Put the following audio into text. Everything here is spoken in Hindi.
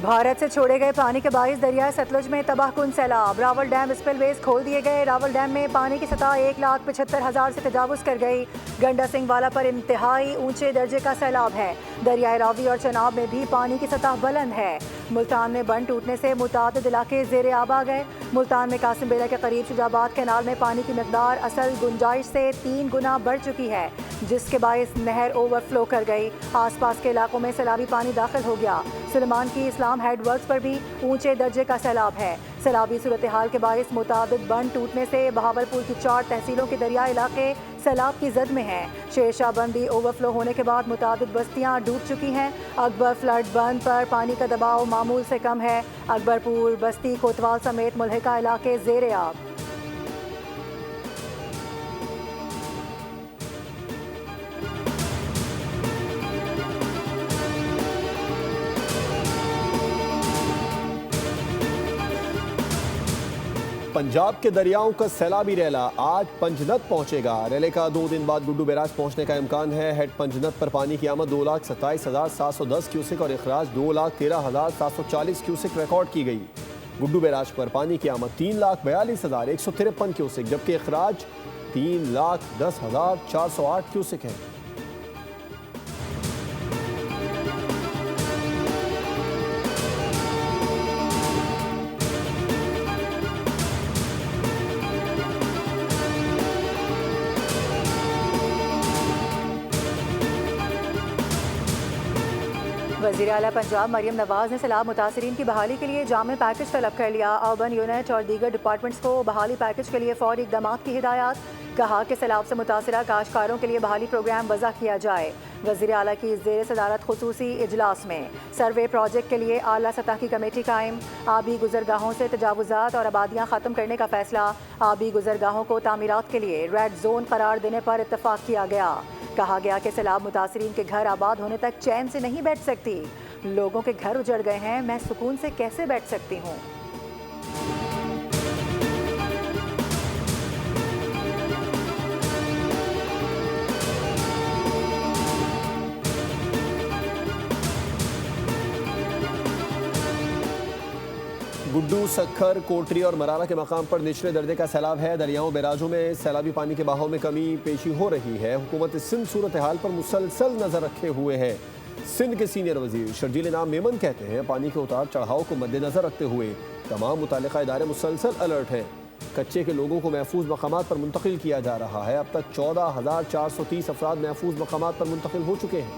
भारत से छोड़े गए पानी के बाइस दरिया सतलुज में तबाहकुन सैलाब। रावल डैम स्पिलवेज खोल दिए गए। रावल डैम में पानी की सतह 1,75,000 से तजावुज कर गई। गंडा सिंह वाला पर इंतहाई ऊंचे दर्जे का सैलाब है। दरियाए रावी और चनाब में भी पानी की सतह बुलंद है। मुल्तान में बंद टूटने से मुतादिद इलाके ज़ेरे आब आ गए। मुल्तान में कासिम बेला के करीब शुजाबाद कैनाल में पानी की मिकदार असल गुंजाइश से 3 गुना बढ़ चुकी है, जिसके बायस नहर ओवरफ्लो कर गई। आसपास के इलाकों में सैलाबी पानी दाखिल हो गया। सुलेमान की इस्लाम हेड वर्क्स पर भी ऊंचे दर्जे का सैलाब है। सैलाबी सूरत हाल के बायस मुतादिद बंद टूटने से बहावलपुर की 4 तहसीलों के दरिया इलाके सैलाब की जद में हैं। शेरशाह बंदी ओवरफ्लो होने के बाद मुतादिद बस्तियां डूब चुकी हैं। अकबर फ्लड बंद पर पानी का दबाव मामूल से कम है। अकबरपुर, बस्ती, कोतवाल समेत मुल्हिका इलाके ज़ेरे आब। पंजाब के दरियाओं का सैलाबी रैला आज पंजनत पहुंचेगा। रैले का 2 दिन बाद गुड्डू बैराज पहुंचने का इम्कान है। हेड पंजनत पर पानी की आमद 2,27,710 क्यूसेक और अखराज 2,13,740 क्यूसेक रिकॉर्ड की गई। गुड्डू बैराज पर पानी की आमद 3,42,153 क्यूसेक जबकि अखराज 3,10,408 क्यूसेक है। वज़ीर आला पंजाब मरियम नवाज ने सैलाब मुतासरीन की बहाली के लिए जामे पैकेज तलब कर लिया। अर्बन यूनिट और दीगर डिपार्टमेंट्स को बहाली पैकेज के लिए फौरी इक़दाम की हिदायत। कहा कि सैलाब से मुतासरा काश्तकारों के लिए बहाली प्रोग्राम वज़ा किया जाए। वज़ीर आला की ज़ेर सदारत खुसूसी इजलास में सर्वे प्रोजेक्ट के लिए आला सतह की कमेटी कायम। आबी गुजरगाहों से तजावुज़ात और आबादियाँ ख़त्म करने का फैसला। आबी गुजरगाहों को तामीरात के लिए रेड जोन करार देने पर इत्तफाक किया गया। कहा गया कि सैलाब मुतासरीन के घर आबाद होने तक चैन से नहीं बैठ सकती। लोगों के घर उजड़ गए हैं, मैं सुकून से कैसे बैठ सकती हूँ। गुड्डू, सखर, कोटरी और मरारा के मकाम पर निचले दर्जे का सैलाब है। दरियाओं बैराजों में सैलाबी पानी के बहाव में कमी पेशी हो रही है। हुकूमत सिंध सूरत हाल पर मुसलसल नजर रखे हुए है। सिंध के सीनियर वजीर शर्जील इनाम मेमन कहते हैं पानी के उतार चढ़ाव को मद्देनजर रखते हुए तमाम मुतालिका इदारे मुसलसल अलर्ट हैं। कच्चे के लोगों को महफूज मकामात पर मुंतकिल किया जा रहा है। अब तक 14,430 अफराद महफूज मकामात पर मुंतकिल हो चुके हैं।